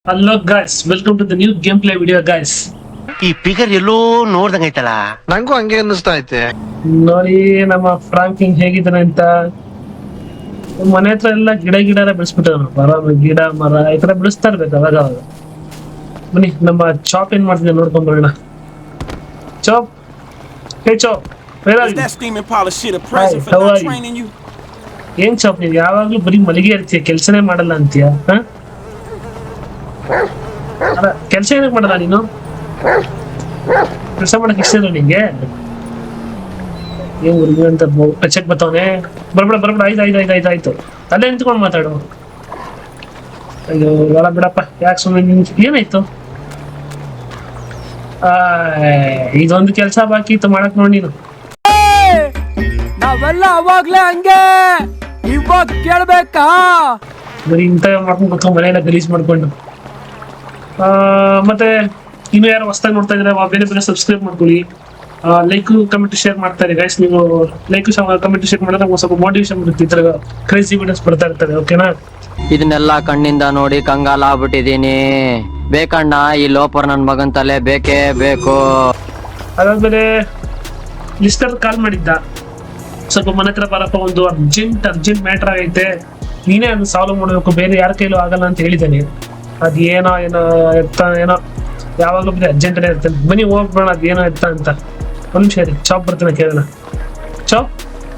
Hello guys, welcome to the new gameplay video guys. ಈ figure ಎಲ್ಲೋ ನೋಡ್ದಂಗೈತಲ್ಲ. ನಂಗೂ ಹಂಗೆ ಅನ್ನಿಸ್ತಾ ಐತೆ. ನೋಡಿ ನಮ್ಮ ಫ್ರಾಂಕಿಂಗ್ ಹೇಗಿದ್ದಾನೆ ಅಂತ. ಮನೆ ಹತ್ರ ಎಲ್ಲ ಗಿಡ ಬೆಳೆಸ್ಬಿಟ್ಟಾರ. ಗಿಡ ಮರ ಈ ತರ ಬೆಳೆಸ್ತಾ ಇರ್ಬೇಕು ಅವಾಗ ಅವಾಗ. ಬನ್ನಿ ನಮ್ಮ ಚಾಪ್ ಏನ್ ಮಾಡ್ತಿದ್ದೆ ನೋಡ್ಕೊಂಡ್ ಬರೋಣ. ಚಾಪ್, ಹೇ ಚಾಪ್, That steaming polish shit a present for not training you. ಏನ್ ಚಾಪ್ ನೀವು ಯಾವಾಗ್ಲೂ ಬರೀ ಮಲಿಗೆ ಇರ್ತೀಯ, ಕೆಲ್ಸನೇ ಮಾಡಲ್ಲ ಅಂತೀಯ? ಕೆಲ್ಸ ಏನಕ್ಕೆ ಮಾಡಲ್ಲ ನೀನು? ಕೆಲಸ ಮಾಡಕ್ ಇಷ್ಟ ಇಲ್ಲ ನಿಂಗೆ? ಏನ್ ಹುಡುಗಿ ಅಂತ ಟಚಕ್ ಬತ್ತವನೆ. ಬರ್ಬೇಡ ಆಯ್ತು ಅಲ್ಲೇ ನಿಂತ್ಕೊಂಡು ಮಾತಾಡು. ಅಯ್ಯೋ ಬೇಡ ಬಿಡಪ್ಪ, ಯಾಕೆ ಸುಮ್ಮನೆ ಏನಾಯ್ತು? ಇದೊಂದು ಕೆಲಸ ಬಾಕಿ ಇತ್ತು ಮಾಡಕ್ ನೋಡಿ ನೀನು. ನಾವೆಲ್ಲ ಅವಾಗ್ಲೇ ಹಂಗೆ, ಇವಾಗ ಕೇಳ್ಬೇಕಾ? ಬರೀ ಇಂತ ಮಾಡ್ಕೊಂಡು ಕೂತ್ಕೊಂಡು ಮನೆಯೆಲ್ಲ ಗಲೀಜ್ ಮಾಡ್ಕೊಂಡು. ಮತ್ತೆ ಇನ್ನು ಯಾರು ಹೊಸದಾಗಿ ನೋಡ್ತಾ ಇದ್ರೆ ಬೇರೆ ಸಬ್ಸ್ಕ್ರೈಬ್ ಮಾಡ್ಕೊಳ್ಳಿ. ಲೈಕ್ ಕಮೆಂಟ್ ಶೇರ್ ಮಾಡ್ತಾ ಇರಿ ಗೈಸ್. ನೀವು ಲೈಕ್ ಕಮೆಂಟ್ ಶೇರ್ ಮಾಡಿದ್ರೆ ನಮ್ಗೆ ಸ್ವಲ್ಪ ಮೋಟಿವೇಶನ್ ಬರುತ್ತೆ. ಈ ತರ ಕ್ರೇಜಿ ವಿಡಿಯೋಸ್ ಬರ್ತಾ ಇರ್ತದೆ. ಓಕೆನಾ? ಇದನ್ನೆಲ್ಲ ಕಣ್ಣಿಂದ ನೋಡಿ ಕಂಗಾಲ ಆಗ್ಬಿಟ್ಟಿದೀನಿ. ಬೇಕಣ್ಣ, ಈ ಲೋಪರ್ ನನ್ ಮಗನ್ ತಲೆ ಬೇಕೇ ಬೇಕು. ಅದಾದ್ಮೇಲೆ ಲಿಸ್ಟರ್ ಕಾಲ್ ಮಾಡಿದ್ದ, ಸ್ವಲ್ಪ ಮನೆ ಹತ್ರ ಬರಪ್ಪ, ಒಂದು ಅರ್ಜೆಂಟ್ ಮ್ಯಾಟರ್ ಆಗೈತೆ, ನೀನೇ ಅದನ್ನ ಸಾಲ್ವ್ ಮಾಡಬೇಕು, ಬೇರೆ ಯಾರ ಕೈಲೂ ಆಗಲ್ಲ ಅಂತ ಹೇಳಿದ್ದಾನೆ. ಅದೇನೋ ಯಾವಾಗಲೂ ಬರೀ ಅರ್ಜೆಂಟನೇ ಇರ್ತೇನೆ. ಬನ್ನಿ ಹೋಗ್ಬೇಡ, ಅದೇನೋ ಇರ್ತ ಅಂತ. ಒಂದು ನಿಮಿಷ ರೀ, ಚಾಪ್ ಬರ್ತಾನೆ ಕೇಳೋಣ. ಚಾಪ್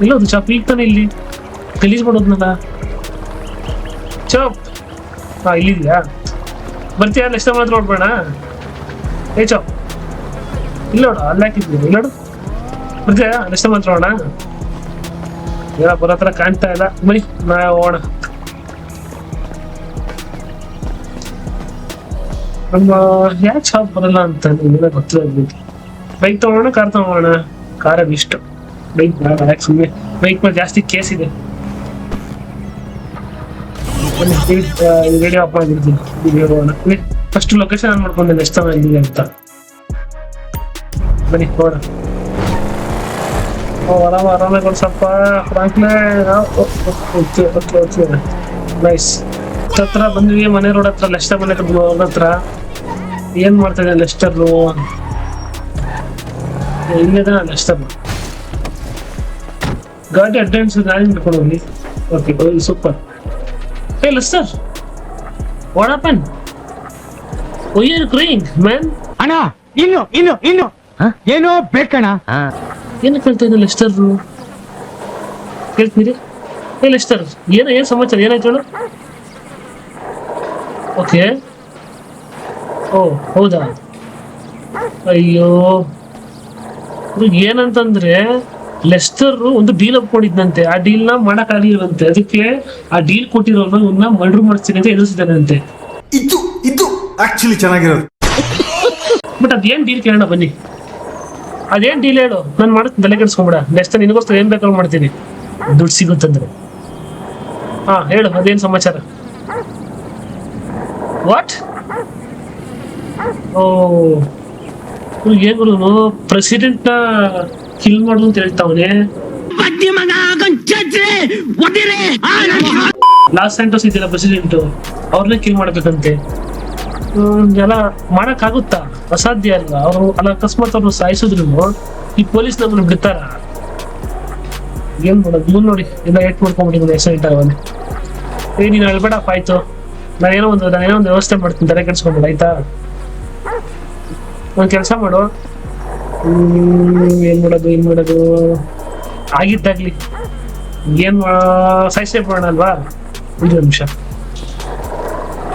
ಇಲ್ಲೋದು, ಚಾಪ್ ಈಗ ತಾನೆ ಇಲ್ಲಿ ಗಲೀಜ್ ಮಾಡೋದ್ನಲ್ಲ. ಚಾಪ್ ಇಲ್ಲಿದ್ಯಾ? ಬರ್ತೀಯ? ಎಷ್ಟು ಮಾತ್ರ ನೋಡ್ಬೇಡ. ಏ ಚಾಪ್, ಇಲ್ಲ ನೋಡು, ಅಲ್ಲಿ ಹಾಕಿದ್ವಿ, ಇಲ್ಲ ನೋಡು. ಬರ್ತೀಯ? ಎಷ್ಟು ಮಾತ್ರ ನೋಡೋಣ. ಏನೋ ಬರೋ ಹತ್ರ ಕಾಣ್ತಾ ಇಲ್ಲ. ಬನ್ನಿ ನಾ ಹೋಗೋಣ. ನಮ್ಮ ಯಾಕೆ ಶಾಪ್ ಬರಲ್ಲ ಅಂತ ನಿಮ್ಗೆ ಗೊತ್ತಿರಬೇಕು. ಬೈಕ್ ತಗೋಣ, ಕಾರ್ ತಗೋಣ? ಕಾರಲ್ಲಿ ಇಷ್ಟು, ಬೈಕ್ ಬೇಡ. ಯಾಕೆ ಸುಮ್ಮನೆ ಬೈಕ್ ಮೇಲೆ ಜಾಸ್ತಿ ಕೇಸ್ ಇದೆ. ವಿಡಿಯೋ ಅಪ್ ಮಾಡಿರ್ತೀನಿ. ಫಸ್ಟ್ ಲೊಕೇಶನ್ ಆನ್ ಮಾಡ್ಕೊಂಡೆ ಎಷ್ಟು ಇಲ್ಲಿದೆ ಅಂತ. ಬನ್ನಿ ಹೋಗೋಣ. ಆರಾಮಾಗಿ ಸ್ವಲ್ಪ ಫ್ರಾಂಕ್ಲೆ ನೈಸ್. ಹತ್ರ ಬಂದ್ವಿ, ಮನೆ ರೋಡ್ ಹತ್ರ, ಲೆಸ್ಟರ್ ಮನೆ ಹತ್ರ. ಏನ್ ಮಾಡ್ತಾ ಇದೆ ಲೆಸ್ಟರ್? ಇಲ್ಲಿದೆ ಲೆಸ್ಟರ್. ಗಾಡಿ ಅಡ್ವಾನ್ಸ್ ಗಾಡಿ ಮಾಡ್ಕೊಂಡು ಹೋಗ್ಲಿ. Okay, super. Hey Lester, what happen? Why are crying man? ಅಣ್ಣ, ಇನ್ನು ಏನೋ ಬೇಕಣ್ಣ. ಏನು ಕೇಳ್ತಾ ಇದ್ದ ಲೆಸ್ಟರ್? ಕೇಳ್ತೀರಿ? ಹೇ ಲೆಸ್ಟರ್, ಏನ್ ಸಮಾಚಾರ? ಏನಾಯ್ತು ಹೇಳು. ಓಕೆ, ಓ ಹೌದಾ? ಅಯ್ಯೋ, ಏನಂತಂದ್ರೆ ಲೆಸ್ಟರ್ ಒಂದು ಡೀಲ್ ಒಪ್ಕೊಂಡಿದ್ದಂತೆ. ಆ ಡೀಲ್ ನ ಮಾಡಕ್ ಆಗಿರುವಂತೆ, ಅದಕ್ಕೆ ಆ ಡೀಲ್ ಕೊಟ್ಟಿರೋರ್ನ ಇವನ್ನ ಮರ್ಡರ್ ಮಾಡಿಸ್ತೀನಿ ಅಂತ ಎದುರಿಸಿದಾನಂತೆ. ಇದು ಆಕ್ಚುಲಿ ಚೆನ್ನಾಗಿರೋದು. ಬಟ್ ಅದೇನ್ ಡೀಲ್ ಕೇಳೋಣ ಬನ್ನಿ. ಅದೇನ್ ಡೀಲ್ ಹೇಳು, ನಾನು ಮಾಡ್ತೀನಿ, ತಲೆ ಕೆಡಿಸ್ಕೊಂಬಿಡ. ಲೆಸ್ಟರ್ ನಿನಗೋಸ್ಕರ ಏನ್ ಬೇಕಾದ್ರೂ ಮಾಡ್ತೀನಿ, ದುಡ್ಡು ಸಿಗುತ್ತಂದ್ರೆ. ಹೇಳು, ಅದೇನ್ ಸಮಾಚಾರ? ವಾಟ್? ಏನು ಪ್ರೆಸಿಡೆಂಟ್ ನ ಕಿಲ್ ಮಾಡು ಅಂತ ಹೇಳ್ತಾವನೆ. ಲಾಸ್ ಸ್ಯಾಂಟೋಸ್ ಇದೆಯಲ್ಲ ಪ್ರೆಸಿಡೆಂಟ್, ಅವ್ರನ್ನೇ ಕಿಲ್ ಮಾಡ್ಬೇಕಂತೆ. ಎಲ್ಲ ಮಾಡಕ್ ಆಗುತ್ತಾ? ಅಸಾಧ್ಯ ಅಲ್ಲ. ಅವರು ಅಲ್ಲ, ಅಕಸ್ಮಾತ್ ಅವ್ರು ಸಾಯಿಸಿದ್ರು ಈ ಪೊಲೀಸ್ ನಮ್ಮನ್ನು ಬಿಡ್ತಾರ? ಏನ್ ಮಾಡೋದು ನೋಡಿ, ಎಲ್ಲ ಏಟ್ ಮಾಡ್ಕೊಂಡ್ಬಿಟ್ಟಿದ್ದೀನಿ ಆಕ್ಸಿಡೆಂಟ್ ಆಗೋದು. ನೀನು ಹೇಳ್ಬೇಡಪ್ಪ, ಆಯ್ತು. ನಾನೇನೋ ಒಂದು ವ್ಯವಸ್ಥೆ ಮಾಡ್ತೀನಿ, ತಲೆ ಕೆಡ್ಸ್ಕೊಂಡ್ಬಿಡ ಆಯ್ತಾ? ಒಂದು ಕೆಲಸ ಮಾಡು. ಏನ್ ಮಾಡೋದು ಆಗಿದ್ದಾಗ್ಲಿ. ಏನ್ ಸಾಯಿಸೇ ಮಾಡೋಣ ಅಲ್ವಾ? ಒಂದು ನಿಮಿಷ.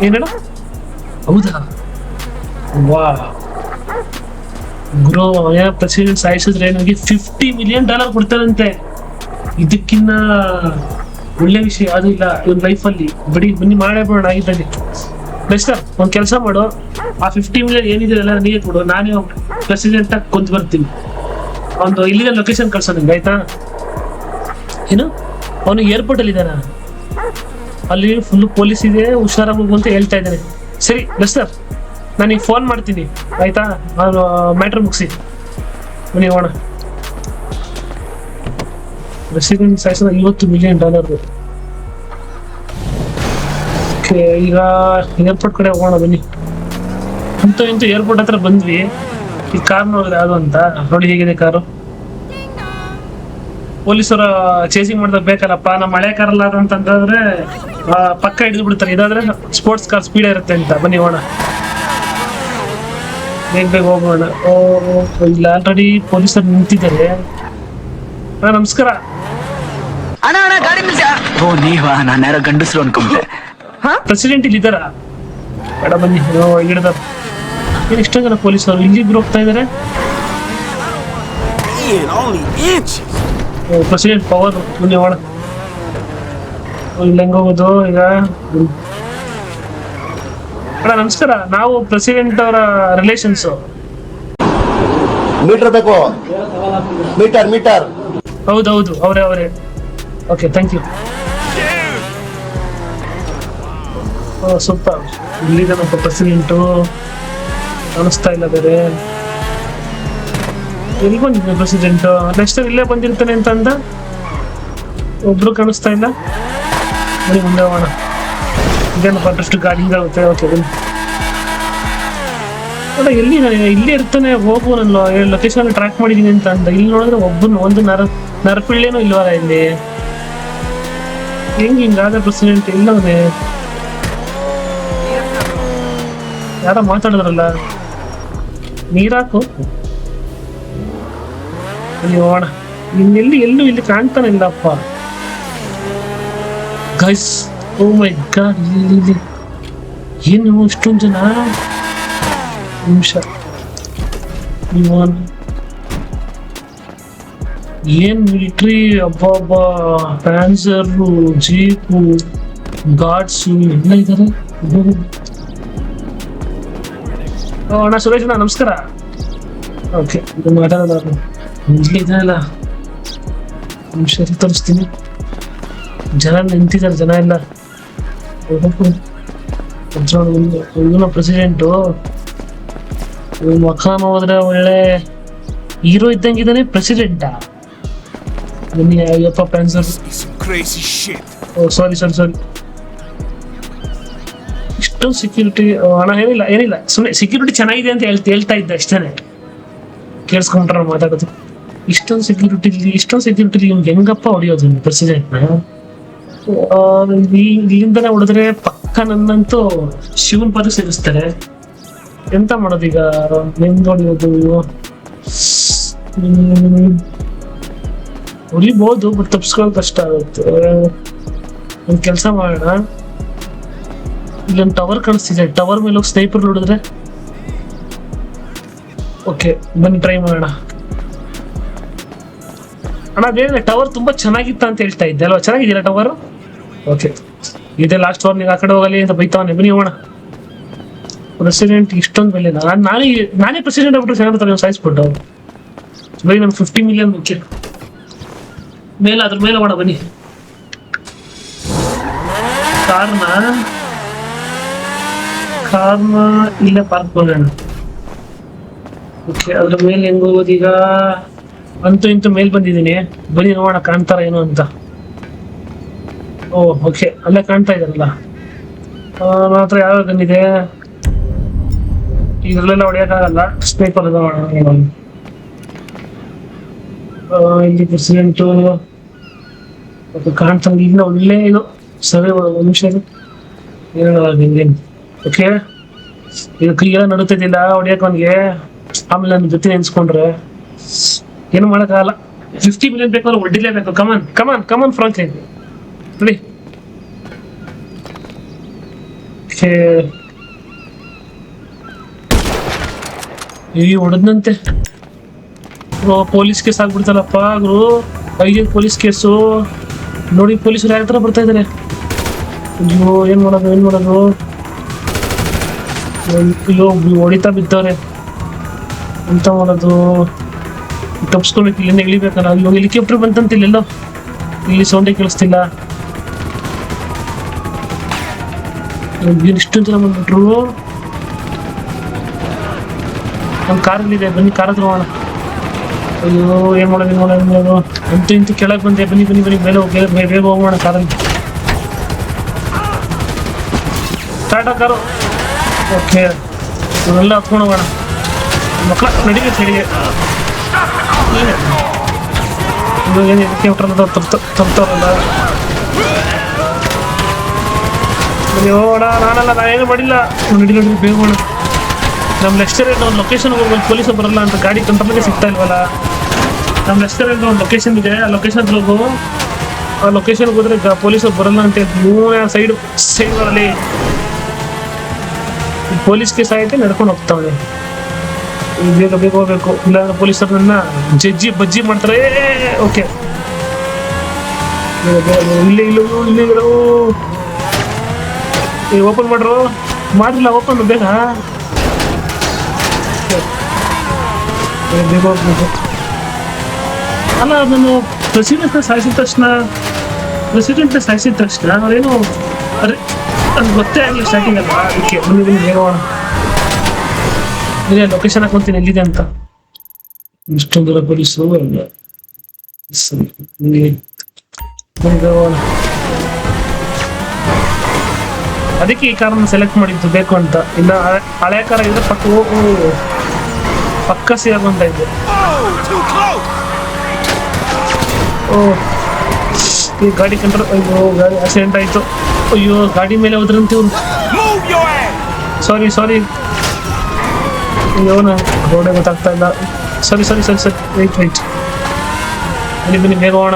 ಏನೇಳ? ಹೌದಾ? ವಾ ಗುರು, ಪ್ರೆಸಿಡೆಂಟ್ ಸಾಯಿಸಿದ್ರೆ ನನಗೆ $50 million ಕೊಡ್ತಾರಂತೆ. ಇದಕ್ಕಿನ್ನ ಒಳ್ಳೆ ವಿಷಯ ಅದು ಇಲ್ಲ ಇವನ್ ಲೈಫಲ್ಲಿ. ಬನ್ನಿ ಮಾಡೇಬೋಣ ಆಗಿದ್ದಲ್ಲಿ. ಲೆಸ್ಟರ್, ಒಂದ್ ಕೆಲಸ ಮಾಡು, ಆ $50 million ಏನಿದೆ ಎಲ್ಲ ನೀವೇ ಕೊಡು, ನಾನೇ ಪ್ರೆಸಿಡೆಂಟ್ ಆಗಿ ಕೊಂದು ಬರ್ತೀನಿ. ಒಂದು ಇಲ್ಲಿಗೆ ಲೊಕೇಶನ್ ಕಳ್ಸೋ ನಿಂಗೆ, ಆಯ್ತಾ? ಏನು, ಅವನು ಏರ್ಪೋರ್ಟ್ ಅಲ್ಲಿ ಇದ್ದಾನ? ಅಲ್ಲಿ ಫುಲ್ ಪೊಲೀಸ್ ಇದೆ, ಹುಷಾರಾಗಿ ಹೋಗು ಅಂತ ಹೇಳ್ತಾ ಇದ್ದಾನೆ. ಸರಿ ಲೆಸ್ಟರ್, ನಾನೀಗ ಫೋನ್ ಮಾಡ್ತೀನಿ, ಆಯ್ತಾ? ನಾನು ಮ್ಯಾಟ್ರ್ ಮುಗಿಸಿ ಬನ್ನಿ ಹೋಗೋಣ. ಪ್ರೆಸಿಡೆಂಟ್ ಸಾಯಿಸಿದ $50 million. ಈಗ ಏರ್ಪೋರ್ಟ್ ಕಡೆ ಹೋಗೋಣ ಬನ್ನಿ. ಇಂತೂ ಏರ್ಪೋರ್ಟ್ ಹತ್ರ ಬಂದ್ವಿ. ಈ ಕಾರ್ ನೋಡಿದ್ರೆ ಯಾವ್ದು ಅಂತ ನೋಡಿ, ಹೇಗಿದೆ ಕಾರು. ಪೊಲೀಸರ ಚೇಸಿಂಗ್ ಮಾಡಿದಾಗ ಬೇಕಲ್ಲಪ್ಪ, ನಮ್ಮ ಹಳೆ ಕಾರ್ ಅಲ್ಲ ಅಂತಂದ್ರೆ ಪಕ್ಕ ಹಿಡಿದು ಬಿಡ್ತಾರೆ. ಇದಾದ್ರೆ ಸ್ಪೋರ್ಟ್ಸ್ ಕಾರ್ ಸ್ಪೀಡ್ ಇರುತ್ತೆ ಅಂತ. ಬನ್ನಿ ಹೋಗೋಣ, ಬೇಗ ಹೋಗೋಣ. ಇಲ್ಲ ಆಲ್ರೆಡಿ ಪೊಲೀಸರು ನಿಂತಿದ್ದಾರೆ. ನಮಸ್ಕಾರ. ಓ ನೀವಾ, ನಾನು ಯಾರೋ ಗಂಡಸ್ರು ಅನ್ಕೊಂಡೆ. ಪ್ರೆಸಿಡೆಂಟ್ ಇಲ್ಲಿ ಇದ್ದಾರಾ? ಬೇಡ ಬನ್ನಿ. ಹಿಡಿದ ಏನ್ ಇಷ್ಟೊಂದು ಜನ ಪೊಲೀಸರು ಇಲ್ಲಿಬ್ರು ಹೋಗ್ತಾ ಇದಾರೆ. Man, only inches. President power ಬನ್ನಿ ಹೋಗೋಣ. ಇಲ್ಲಿ ಹೆಂಗ್ ಹೋಗೋದು ಈಗ? ಅಣ್ಣ ನಮಸ್ಕಾರ, ನಾವು ಪ್ರೆಸಿಡೆಂಟ್ ಅವರ ರಿಲೇಷನ್ಸ್. ಮೀಟರ್ ಬೇಕು, ಮೀಟರ್. ಹೌದೌದು, ಅವರೇ. Okay, thank you. ಸೂಪರ್. ಇಲ್ಲಿದ್ದಾನಪ್ಪ ಪ್ರೆಸಿಡೆಂಟು, ಕಾಣಿಸ್ತಾ ಇಲ್ಲ ಬೇರೆ. ಎಲ್ಲಿ ಬಂದಿದ್ದೆ ಪ್ರೆಸಿಡೆಂಟ್? ನೆಕ್ಸ್ಟ್ ಇಲ್ಲೇ ಬಂದಿರ್ತಾನೆ ಅಂತ ಅಂದ, ಒಬ್ರು ಕಾಣಿಸ್ತಾ ಇಲ್ಲ. ಬನ್ನಿ ಮುಂದೆ ಹೋಗೋಣ. ಇದೇನಪ್ಪ ಅಷ್ಟು ಗಾಡಿಗಳಾಗುತ್ತೆ. ಓಕೆ ಬನ್ನಿ. ಅಲ್ಲ ಎಲ್ಲಿ ಇಲ್ಲೇ ಇರ್ತಾನೆ, ಹೋಗು. ನಾನು ಲೊಕೇಶನ್ ಟ್ರ್ಯಾಕ್ ಮಾಡಿದೀನಿ ಅಂತ ಅಂದ. ಇಲ್ಲಿ ನೋಡಿದ್ರೆ ಒಂದು ನರಪಿಳ್ಳೆನೂ ಇಲ್ವಲ್ಲ ಇಲ್ಲಿ. ಹಿಂಗಾದ ಪ್ರೆಸಿಡೆಂಟ್ ಇಲ್ಲವನೇ? ಯಾರ ಮಾತಾಡಿದ್ರಲ್ಲ, ನೀರಾಕು. ಅಲ್ಲಿ ಹೋಗೋಣ. ಎಲ್ಲೂ ಇಲ್ಲಿ ಕಾಣ್ತಾನೆ ಇಲ್ಲಪ್ಪ ಗೈಸ್. ಓ ಮೈ ಗಾಡ್, ಇಲ್ಲಿ ಏನು ಇಷ್ಟೊಂದು ಜನ. ನಿಮಿಷ, ಏನ್ ಮಿಲಿಟ್ರಿ, ಹಬ್ಬ, ಪ್ಯಾನ್ಸರು, ಜೀಪು, ಗಾರ್ಡ್ಸು ಎಲ್ಲ ಇದ್ದಾರೆ. ಅಣ್ಣ ಸುರೇಶ್ ಅಣ್ಣ ನಮಸ್ಕಾರ. ಓಕೆ, ಮಾತಾಡೋದು ಇಲ್ಲಿ ಇದೆಯಲ್ಲ. ನಿಮಿಷ ತೋರಿಸ್ತೀನಿ. ಜನ ನಿಂತಿದ್ದಾರೆ, ಜನ ಎಲ್ಲ. ಪ್ರೆಸಿಡೆಂಟು ಮಖ ನೋಡಿದ್ರೆ ಒಳ್ಳೆ ಹೀರೋ ಇದ್ದಂಗಿದ್ದಾನೆ. ಪ್ರೆಸಿಡೆಂಟಾ? ಬನ್ನಿ. ಅಯ್ಯಪ್ಪ ಪ್ಯಾನ್ಸರ್. Some crazy shit. ಸಾರಿ. ಇಷ್ಟೊಂದು ಸೆಕ್ಯೂರಿಟಿ. ಹಣ ಏನಿಲ್ಲ ಸುಮ್ಮನೆ ಸೆಕ್ಯೂರಿಟಿ ಚೆನ್ನಾಗಿದೆ ಅಂತ ಹೇಳ್ತಾ ಇದ್ದೆ ಅಷ್ಟೇನೆ. ಕೇಳಿಸ್ಕೊಂಡ್ರ ಮಾತಾಡೋದು. ಇಷ್ಟೊಂದು ಸೆಕ್ಯೂರಿಟಿ ನಿಮ್ಗೆ ಹೆಂಗಪ್ಪ ಹೊಡಿಯೋದು ಪ್ರೆಸಿಡೆಂಟ್ನ? ಇಲ್ಲಿಂದನೇ ಹೊಡೆದ್ರೆ ಪಕ್ಕ ನನ್ನಂತೂ ಶಿವನ್ ಪದ ಸೇರಿಸ್ತಾರೆ. ಎಂತ ಮಾಡೋದು ಈಗ? ಹೆಂಗ್ ಹೊಡಿಯೋದು? ಹೊಡಿಬಹುದು, ಬಟ್ ತಪ್ಸ್ಕೊಳ್ಳೋದು ಕಷ್ಟ ಆಗುತ್ತೆ. ಒಂದು ಕೆಲಸ ಮಾಡೋಣ, ಇಲ್ಲೊಂದು ಟವರ್ ಕಾಣಿಸ್ತಿದೆ. ಟವರ್ ಮೇಲೆ ಹೋಗಿ ಸ್ನೈಪರ್ ನೋಡಿದ್ರೆ. ಓಕೆ ಬನ್ನಿ, ಟ್ರೈ ಮಾಡೋಣ. ಅಣ್ಣ ಅದೇನಿಲ್ಲ, ಟವರ್ ತುಂಬಾ ಚೆನ್ನಾಗಿತ್ತ ಅಂತ ಹೇಳ್ತಾ ಇದ್ದೆ ಅಲ್ವಾ? ಚೆನ್ನಾಗಿದ್ದೀರಾ ಟವರ್? ಓಕೆ, ಇದೇ ಲಾಸ್ಟ್ ವಾರ್. ನೀವು ಆ ಕಡೆ ಹೋಗಲಿ ಅಂತ ಬೈತಾವನೆ. ಬನ್ನಿ ಹೋಗೋಣ. ಪ್ರೆಸಿಡೆಂಟ್ ಇಷ್ಟೊಂದು ಬೆಲೆ. ನಾನೇ ಪ್ರೆಸಿಡೆಂಟ್ ಆಗ್ಬಿಟ್ಟು ಚೆನ್ನಾಗಿ ನೀವು ಸಾಯಿಸ್ಬಿಟ್ಟು. ಬರೀ ನಮ್ಗೆ 50 ಮಿಲಿಯನ್ ಮುಖ್ಯ. ಅದ್ರ ಮೇಲೆ ಹೋಗೋಣ ಬನ್ನಿ. ಕಾರ್ನ ಇಲ್ಲೇ ಪಾರ್ಕ್ ಮಾಡೋಣ. ಓಕೆ, ಅದ್ರ ಮೇಲೆ ಹೆಂಗ್ ಹೋಗೋದೀಗ? ಅಂತೂ ಇಂತೂ ಮೇಲ್ ಬಂದಿದ್ದೀನಿ. ಬನ್ನಿ ನೋಡೋಣ ಕಾಣ್ತಾರ ಏನು ಅಂತ. ಓಕೆ, ಅಲ್ಲೇ ಕಾಣ್ತಾ ಇದಾರಲ್ಲ. ನನ್ನ ಹತ್ರ ಯಾವ ಗನ್ ಇದೆ? ಇದ್ರಲ್ಲೆಲ್ಲ ಹೊಡೆಯೋಕ್ಕಾಗಲ್ಲ. ಸ್ನೈಪರ್ ಇಲ್ಲಿ ಪ್ರೆಸಿಡೆಂಟು ಕಾಣ್ತಂಗ. ಇನ್ನ ಒಳ್ಳೆ ಇದು. ಸರಿ, ಒಂದು ನಿಮಿಷ ಏನು. ಓಕೆ, ಈಗ ಕೈಯೆಲ್ಲ ನಡುತ್ತಿದ್ದಿಲ್ಲ ಹೊಡಿಯಕ್ಕೆ ಅವನಿಗೆ. ಆಮೇಲೆ ನನ್ನ ಜೊತೆ ನೆನ್ಸ್ಕೊಂಡ್ರೆ ಏನು ಮಾಡೋಕ್ಕಾಗಲ್ಲ. 50 ಮಿಲಿಯನ್ ಬೇಕಾದ್ರೆ ಹೊಡಿಲೇಬೇಕು. ಕಮಾನ್ ಫ್ರಾಂಕ್ಲಿನ್ ನೋಡಿ. ಈ ಹೊಡೆದಂತೆ ಪೊಲೀಸ್ ಕೇಸ್ ಆಗ್ಬಿಡ್ತಲ್ಲಪ್ಪ ಗುರು. 5 ಪೊಲೀಸ್ ಕೇಸು ನೋಡಿ. ಪೊಲೀಸರು ಯಾವ ಥರ ಬರ್ತಾ ಇದ್ದಾರೆ. ಅಯ್ಯೋ, ಏನ್ ಮಾಡೋದು? ಅಯ್ಯೋ, ಹೊಡಿತಾ ಬಿದ್ದವ್ರೆ. ಎಂತ ಮಾಡೋದು? ತಪ್ಸ್ಕೊಳ್ಬೇಕು. ಇಲ್ಲಿಂದ ಇಳಿಬೇಕಲ್ಲ. ಇವಾಗ ಹೆಲಿಕಾಪ್ಟರ್ ಬಂತಂತ ಇಲ್ಲೆಲ್ಲೋ. ಇಲ್ಲಿ ಸೌಂಡೇ ಕೇಳಿಸ್ತಿಲ್ಲ. ಇಷ್ಟೊಂದು ಜನ ಬಂದ್ಬಿಟ್ರು. ನಮ್ಮ ಕಾರಲ್ಲಿದೆ, ಬನ್ನಿ ಕಾರ್ ಹತ್ರ ಹೋಗೋಣ. ಅಯ್ಯೋ, ಏನ್ ಮಾಡೋದು? ಅಂತೂ ಕೆಳಗೆ ಬಂದೆ. ಬನ್ನಿ ಮೇಲೆ ಬೇಗ ಹೋಗೋಣ ಕಾರಲ್ಲಿ. Start car. ಓಕೆ, ಇವನ್ನೆಲ್ಲ ಹತ್ಕೊಂಡು ಹೋಗೋಣ. ಮಕ್ಕಳ ನಡಿಗೆ ಸೈಡಿಗೆ. ತರ್ತಾರಲ್ಲ ಹೋಗೋಣ. ನಾ ಏನು ಮಾಡಿಲ್ಲ. ನಡಿ ಬೇಗ ಹೋಗೋಣ. ನಮ್ಮ ಲೆಕ್ಚರ್ ಏನೋ ಒಂದು ಲೊಕೇಶನ್ ಹೋಗ್ಬೇಕು, ಪೊಲೀಸ್ ಬರಲ್ಲ ಅಂತ ಗಾಡಿ ಕಂಟ್ರೋಲ್ಗೆ ಸಿಗ್ತಾ ಇಲ್ವಲ್ಲ. ನಮ್ಮ ಲೆಕ್ಚರ್ ಏನೋ ಒಂದು ಲೊಕೇಶನ್ ಇದೆ, ಆ ಲೊಕೇಶನ್ ಹೋಗು. ಆ ಲೊಕೇಶನ್ಗೆ ಹೋದ್ರೆ ಪೊಲೀಸರು ಬರಲ್ಲ ಅಂತ ಸೈಡ್ಗಳಲ್ಲಿ ಪೊಲೀಸ್ ಕೇಸ್ ಆಯ್ತು, ನಡ್ಕೊಂಡು ಹೋಗ್ತಾವೆ. ಬೇಗ ಬೇಗ ಹೋಗ್ಬೇಕು, ಇಲ್ಲಾಂದ್ರೆ ಪೊಲೀಸರು ನನ್ನ ಬಜ್ಜಿ ಮಾಡ್ತಾರೆ. ಓಕೆ, ಇಲ್ಲಿ ಓಪನ್ ಮಾಡ್ರು. ಮಾಡಿಲ್ಲ ಓಪನ್ ಬೇಗ. ಬೇಗ ಹೋಗ್ಬೇಕು. ಅಲ್ಲ, ನಾನು ಪ್ರೆಸಿಡೆಂಟ್ನ ಸಾಯಿಸಿದ ತಕ್ಷಣ ಅವ್ರೇನು ಅರೆ ಅದು ಗೊತ್ತೇ ಆಗಲಿ ಸ್ಟಾರ್ಟಿಂಗ್ ಅಲ್ಲ. ಅದಕ್ಕೆ ಮುಂದೆ ಬೇಗ ಹೋಗೋಣ. ಇಲ್ಲೇ ಲೊಕೇಶನ್ ಹಾಕೊಂತೀನಿ ಎಲ್ಲಿದೆ ಅಂತ. ಇಷ್ಟೊಂದು ದೂರ ಪೊಲೀಸು ಹೋಗೋಣ. ಅದಕ್ಕೆ ಈ ಕಾರನ್ನ ಸೆಲೆಕ್ಟ್ ಮಾಡಿದ್ದು ಬೇಕು ಅಂತ. ಇನ್ನು ಹಳೆ ಕಾರ ಇದ್ರೆ ಪಕ್ಕ ಸೇರ್ಬಂತ ಇದ್ದೆ. ಈ ಗಾಡಿ ಕಂಟ್ರೋಲ್. ಅಯ್ಯೋ, ಗಾಡಿ ಆಕ್ಸಿಡೆಂಟ್ ಆಯ್ತು. ಅಯ್ಯೋ, ಗಾಡಿ ಮೇಲೆ ಹೋದ್ರಂತೆ ಇವ್ರು. ಸಾರಿ ಅಯ್ಯೋ, ರೋಡೇ ಗೊತ್ತಾಗ್ತಾ ಇಲ್ಲ. ಸರಿ ರೈಟ್ ಬನ್ನಿ ಬೇಗ ಹೋಗೋಣ.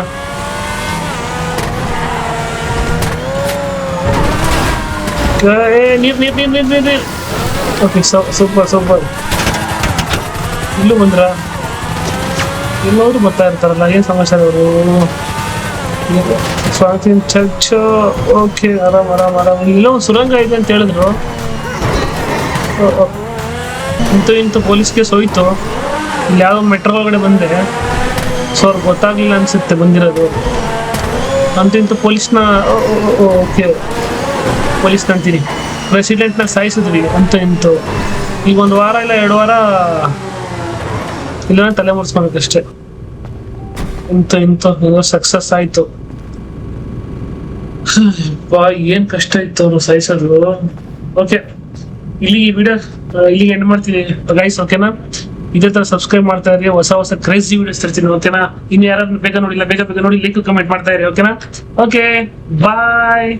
ನೀರ್. Okay, super. ಇಲ್ಲೂ ಬಂದ್ರ? ಎಲ್ಲರೂ ಬರ್ತಾ ಇರ್ತಾರಲ್ಲ, ಏನ್ ಸಮಾಚಾರ ಅವರು? ಸ್ವಾತಿನ್ ಚರ್ಚ್. ಓಕೆ, ಆರಾಮ್. ಇಲ್ಲೋ ಸುರಂಗ ಇದೆ ಅಂತ ಹೇಳಿದ್ರು. ಇಂತೂ ಪೊಲೀಸ್ ಕೇಸ್ ಹೋಯ್ತು. ಇಲ್ಲಿ ಯಾವ ಮೆಟ್ರೋ ಒಳಗಡೆ ಬಂದೆ, ಸೊ ಅವ್ರಿಗೆ ಗೊತ್ತಾಗ್ಲಿಲ್ಲ ಅನ್ಸುತ್ತೆ ಬಂದಿರೋದು. ಇಂತೂ ಪೊಲೀಸ್ನ ಓಕೆ ಪೊಲೀಸ್ ಅಂತೀನಿ, ಪ್ರೆಸಿಡೆಂಟ್ನ ಸಾಯಿಸಿದ್ವಿ ಇಂತೂ. ಈಗ 1 ವಾರ ಇಲ್ಲ 2 ವಾರ ಇಲ್ಲ ತಲೆ ಮುಡಿಸ್ಕೊಬೇಕಷ್ಟೆ. ಇಂತೂ ಸಕ್ಸಸ್ ಆಯ್ತು. ಏನ್ ಕಷ್ಟ ಇತ್ತು ಅವ್ರು ಸಾಯಿಸೋದು. ಓಕೆ, ಇಲ್ಲಿ ಈ ವಿಡಿಯೋ ಇಲ್ಲಿಗೆ ಎಂಡ್ ಮಾಡ್ತೀನಿ ಗೈಸ್. ಓಕೆನಾ? ಇದೇ ತರ ಸಬ್ಸ್ಕ್ರೈಬ್ ಮಾಡ್ತಾ ಇರಿ, ಹೊಸ ಕ್ರೇಜಿ ವಿಡಿಯೋಸ್ ತರ್ತೀನಿ. ಓಕೆನಾ? ಇನ್ನು ಯಾರಾದ್ರೂ ಬೇಗ ನೋಡಿಲ್ಲ, ಬೇಗ ನೋಡಿ, ಲೈಕ್ ಕಮೆಂಟ್ ಮಾಡ್ತಾ ಇರಿ. ಓಕೆನಾ? ಓಕೆ, ಬಾಯ್.